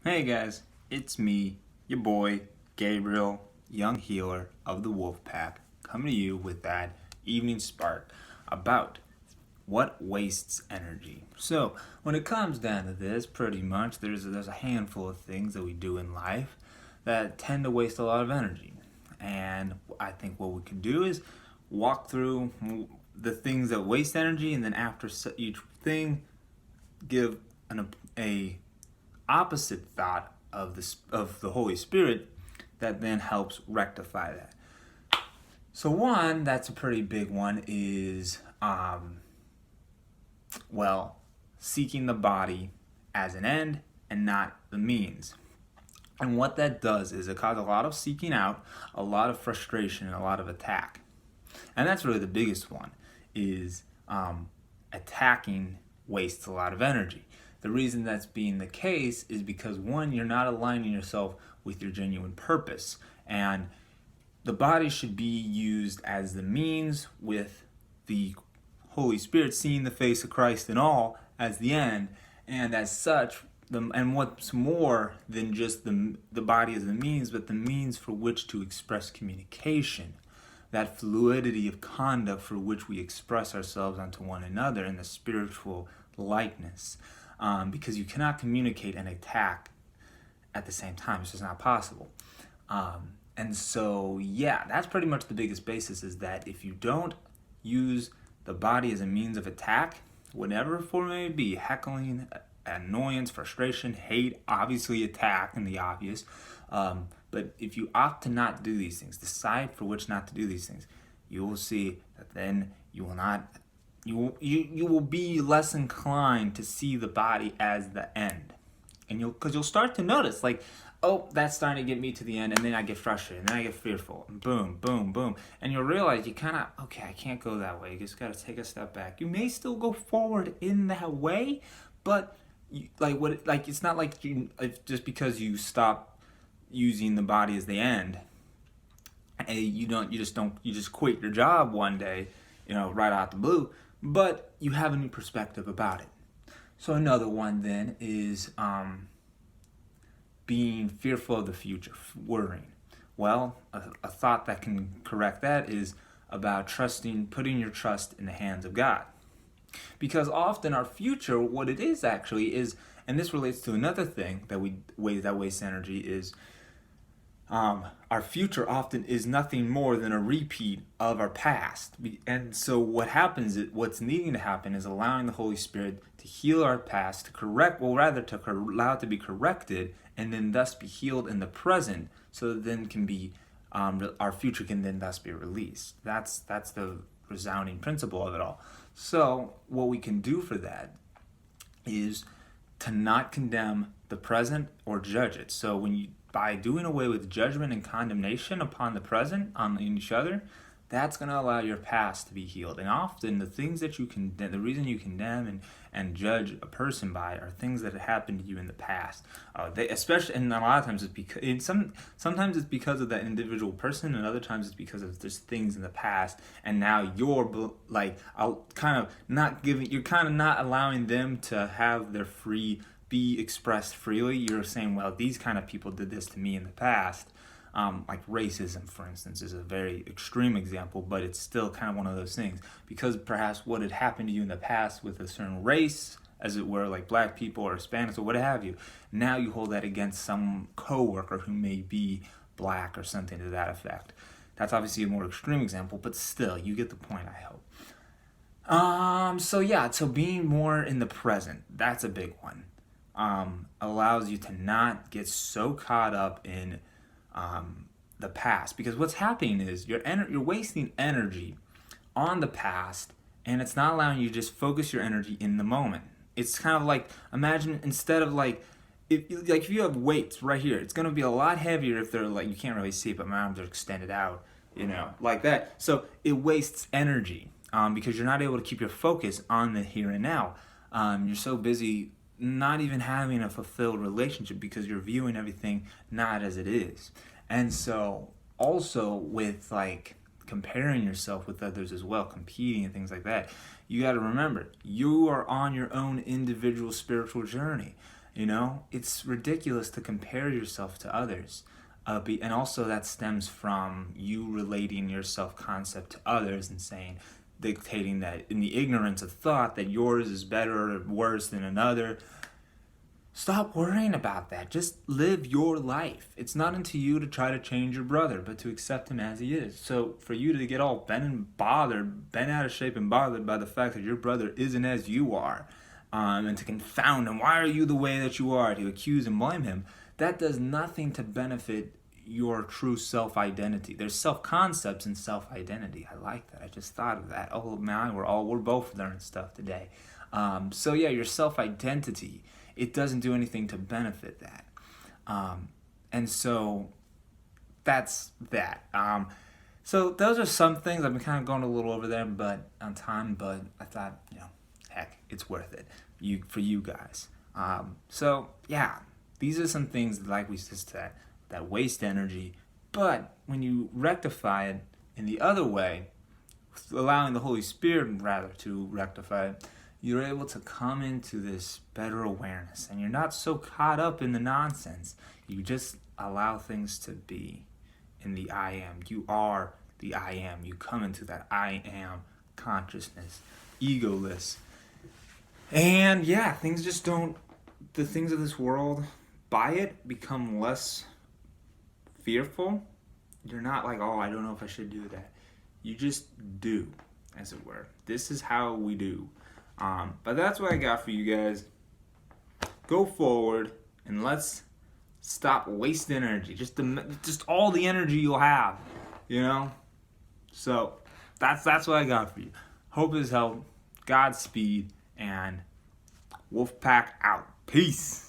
Hey guys, it's me, your boy, Gabriel, young healer of the Wolf Pack, coming to you with that evening spark about what wastes energy. So, when it comes down to this, pretty much there's a handful of things that we do in life that tend to waste a lot of energy. And I think what we can do is walk through the things that waste energy, and then after each thing, give a opposite thought of the Holy Spirit that then helps rectify that. So one that's a pretty big one is seeking the body as an end and not the means. And what that does is it causes a lot of seeking out, a lot of frustration, and a lot of attack. And that's really the biggest one, is attacking wastes a lot of energy. The reason that's being the case is because, one, you're not aligning yourself with your genuine purpose. And the body should be used as the means, with the Holy Spirit seeing the face of Christ in all as the end. And as such, and what's more than just the body as the means, but the means for which to express communication, that fluidity of conduct for which we express ourselves unto one another in the spiritual likeness. Because you cannot communicate and attack at the same time. It's just not possible. And so, yeah, that's pretty much the biggest basis, is that if you don't use the body as a means of attack, whatever form it may be, heckling, annoyance, frustration, hate, obviously attack in the obvious, but if you opt to not do these things, decide for which not to do these things, you will see that then you will not, you will be less inclined to see the body as the end. And you'll start to notice, like, oh, that's starting to get me to the end, and then I get frustrated, and then I get fearful, and boom, boom, boom. And you'll realize you kind of, okay, I can't go that way. You just got to take a step back. You may still go forward in that way, but it's not like just because you stop using the body as the end, and you just quit your job one day, right out the blue, but you have a new perspective about it. So another one then is being fearful of the future, worrying. Well, a thought that can correct that is about putting your trust in the hands of God. Because often our future, what it is actually is, and this relates to another thing that wastes energy, is our future often is nothing more than a repeat of our past. And so what's needing to happen is allowing the Holy Spirit to heal our past, to allow it to be corrected, and then thus be healed in the present, so that then our future can then thus be released. That's the resounding principle of it all. So what we can do for that is to not condemn the present or judge it. So by doing away with judgment and condemnation upon the present, on each other, that's going to allow your past to be healed. And often the things that the reason you condemn and judge a person by are things that have happened to you in the past. Especially, and a lot of times sometimes it's because of that individual person, and other times it's because of just things in the past. And now you're you're kind of not allowing them to have their be expressed freely. You're saying, well, these kind of people did this to me in the past. Like racism, for instance, is a very extreme example, but it's still kind of one of those things. Because perhaps what had happened to you in the past with a certain race, as it were, like black people or Hispanics or what have you, now you hold that against some coworker who may be black or something to that effect. That's obviously a more extreme example, but still, you get the point, I hope. So being more in the present, that's a big one. Allows you to not get so caught up in the past, because what's happening is you're wasting energy on the past, and it's not allowing you to just focus your energy in the moment. It's kind of like, imagine, instead of if you have weights right here, it's going to be a lot heavier if they're you can't really see it, but my arms are extended out, like that. So it wastes energy because you're not able to keep your focus on the here and now. You're so busy not even having a fulfilled relationship because you're viewing everything not as it is. And so also with comparing yourself with others as well, competing and things like that, you got to remember, you are on your own individual spiritual journey. You know, it's ridiculous to compare yourself to others. And also that stems from you relating your self-concept to others and dictating that in the ignorance of thought that yours is better or worse than another. Stop worrying about that. Just live your life. It's not unto you to try to change your brother, but to accept him as he is. So for you to get all bent out of shape and bothered by the fact that your brother isn't as you are, and to confound him, why are you the way that you are, to accuse and blame him, that does nothing to benefit your true self-identity. There's self-concepts and self-identity. I like that. I just thought of that. Oh man, we're both learning stuff today. So yeah, your self-identity, it doesn't do anything to benefit that. And so that's that. So those are some things. I've been kind of going a little over there, but on time. But I thought, heck, it's worth it. For you guys. So yeah, these are some things like we just said that waste energy. But when you rectify it in the other way, allowing the Holy Spirit rather to rectify it, you're able to come into this better awareness, and you're not so caught up in the nonsense. You just allow things to be in the I am. You are the I am. You come into that I am consciousness, egoless. And yeah, the things of this world, by it, become less fearful. You're not like, oh, I don't know if I should do that. You just do, as it were. This is how we do. But that's what I got for you guys. Go forward and let's stop wasting energy. Just all the energy you'll have, So that's what I got for you. Hope this helped. Godspeed, and Wolfpack out. Peace.